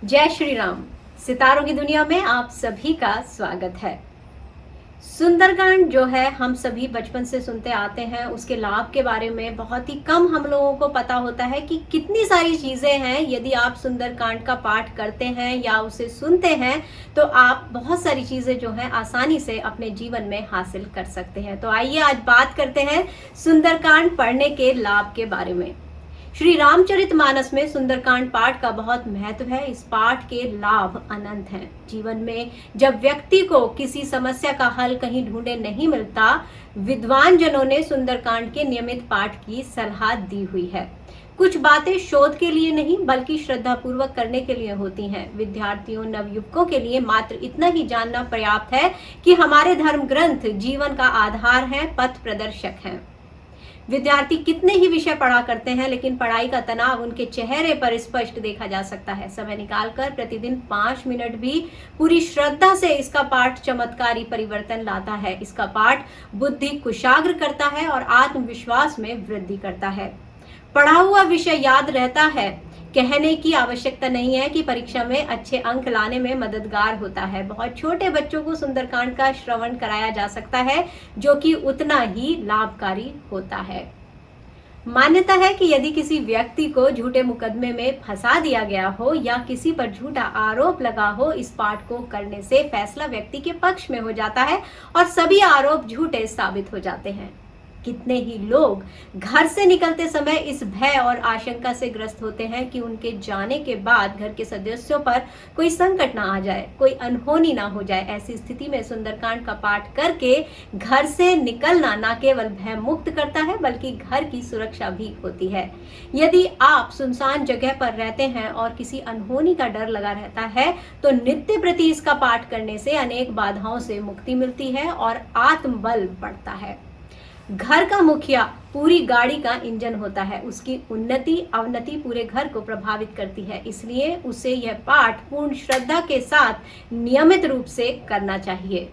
जय श्री राम। सितारों की दुनिया में आप सभी का स्वागत है। सुंदरकांड जो है हम सभी बचपन से सुनते आते हैं, उसके लाभ के बारे में बहुत ही कम हम लोगों को पता होता है कि कितनी सारी चीजें हैं। यदि आप सुंदरकांड का पाठ करते हैं या उसे सुनते हैं तो आप बहुत सारी चीजें जो है आसानी से अपने जीवन में हासिल कर सकते हैं। तो आइए आज बात करते हैं सुंदरकांड पढ़ने के लाभ के बारे में। श्री रामचरितमानस में सुंदरकांड पाठ का बहुत महत्व है। इस पाठ के लाभ अनंत हैं। जीवन में जब व्यक्ति को किसी समस्या का हल कहीं ढूंढे नहीं मिलता, विद्वान जनों ने सुंदरकांड के नियमित पाठ की सलाह दी हुई है। कुछ बातें शोध के लिए नहीं बल्कि श्रद्धा पूर्वक करने के लिए होती हैं। विद्यार्थियों, नवयुवकों के लिए मात्र इतना ही जानना पर्याप्त है कि हमारे धर्म ग्रंथ जीवन का आधार है, पथ प्रदर्शक हैं। विद्यार्थी कितने ही विषय पढ़ा करते हैं, लेकिन पढ़ाई का तनाव उनके चेहरे पर स्पष्ट देखा जा सकता है। समय निकालकर प्रतिदिन 5 मिनट भी पूरी श्रद्धा से इसका पाठ चमत्कारी परिवर्तन लाता है। इसका पाठ बुद्धि कुशाग्र करता है और आत्मविश्वास में वृद्धि करता है। पढ़ा हुआ विषय याद रहता है। कहने की आवश्यकता नहीं है कि परीक्षा में अच्छे अंक लाने में मददगार होता है। बहुत छोटे बच्चों को सुंदरकांड का श्रवण कराया जा सकता है, जो कि उतना ही लाभकारी होता है। मान्यता है कि यदि किसी व्यक्ति को झूठे मुकदमे में फंसा दिया गया हो या किसी पर झूठा आरोप लगा हो, इस पाठ को करने से फैसला व्यक्ति के पक्ष में हो जाता है और सभी आरोप झूठे साबित हो जाते हैं। कितने ही लोग घर से निकलते समय इस भय और आशंका से ग्रस्त होते हैं कि उनके जाने के बाद घर के सदस्यों पर कोई संकट ना आ जाए, कोई अनहोनी ना हो जाए। ऐसी स्थिति में सुंदरकांड का पाठ करके घर से निकलना न केवल भय मुक्त करता है बल्कि घर की सुरक्षा भी होती है। यदि आप सुनसान जगह पर रहते हैं और किसी अनहोनी का डर लगा रहता है तो नित्य प्रति इसका पाठ करने से अनेक बाधाओं से मुक्ति मिलती है और आत्मबल बढ़ता है। घर का मुखिया पूरी गाड़ी का इंजन होता है। उसकी उन्नति अवनति पूरे घर को प्रभावित करती है, इसलिए उसे यह पाठ पूर्ण श्रद्धा के साथ नियमित रूप से करना चाहिए।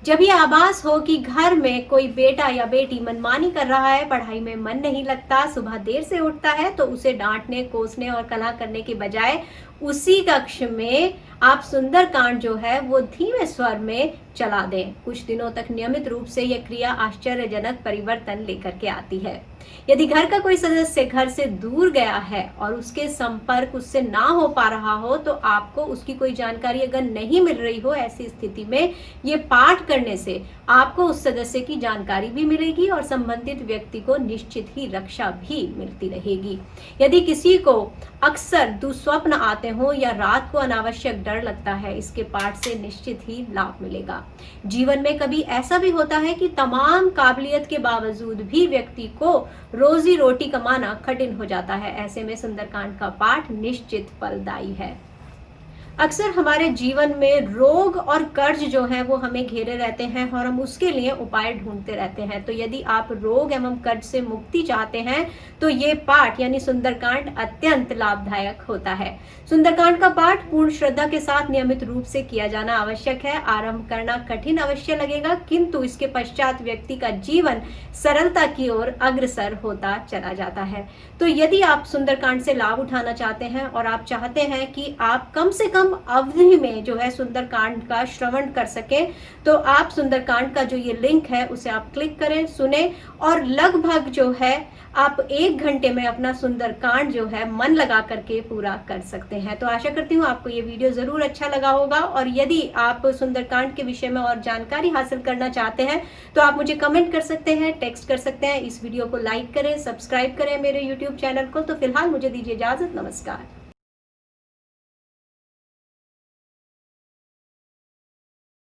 जब ये आभास हो कि घर में कोई बेटा या बेटी मनमानी कर रहा है, पढ़ाई में मन नहीं लगता, सुबह देर से उठता है, तो उसे डांटने, कोसने और कलह करने के बजाय उसी कक्ष में आप सुंदरकांड जो है वो धीमे स्वर में चला दें। कुछ दिनों तक नियमित रूप से यह क्रिया आश्चर्यजनक परिवर्तन लेकर के आती है। यदि घर का कोई सदस्य घर से दूर गया है और उसके संपर्क उससे ना हो पा रहा हो, तो आपको उसकी कोई जानकारी अगर नहीं मिल रही हो, ऐसी स्थिति में ये पाठ करने से आपको उस सदस्य की जानकारी भी मिलेगी और संबंधित व्यक्ति को निश्चित ही रक्षा भी मिलती रहेगी। यदि किसी को अक्सर दुस्वप्न आते हो या रात को अनावश्यक डर लगता है, इसके पाठ से निश्चित ही लाभ मिलेगा। जीवन में कभी ऐसा भी होता है कि तमाम काबिलियत के बावजूद भी व्यक्ति को रोजी रोटी कमाना कठिन हो जाता है। ऐसे में सुंदरकांड का पाठ निश्चित फलदायी है। अक्सर हमारे जीवन में रोग और कर्ज जो है वो हमें घेरे रहते हैं और हम उसके लिए उपाय ढूंढते रहते हैं। तो यदि आप रोग एवं कर्ज से मुक्ति चाहते हैं तो ये पाठ यानी सुंदरकांड अत्यंत लाभदायक होता है। सुंदरकांड का पाठ पूर्ण श्रद्धा के साथ नियमित रूप से किया जाना आवश्यक है। आरंभ करना कठिन अवश्य लगेगा, किंतु इसके पश्चात व्यक्ति का जीवन सरलता की ओर अग्रसर होता चला जाता है। तो यदि आप सुंदरकांड से लाभ उठाना चाहते हैं और आप चाहते हैं कि आप कम से कम अवधि में जो है सुंदरकांड का श्रवण कर सके, तो आप सुंदरकांड का जो ये लिंक है उसे आप क्लिक करें, सुने और लगभग जो है आप 1 घंटे में अपना सुंदरकांड जो है मन लगा करके पूरा कर सकते हैं। तो आशा करती हूँ आपको ये वीडियो जरूर अच्छा लगा होगा और यदि आप सुंदरकांड के विषय में और जानकारी हासिल करना चाहते हैं तो आप मुझे कमेंट कर सकते हैं, टेक्स्ट कर सकते हैं। इस वीडियो को लाइक करें, सब्सक्राइब करें मेरे यूट्यूब चैनल को। तो फिलहाल मुझे दीजिए इजाजत। नमस्कार।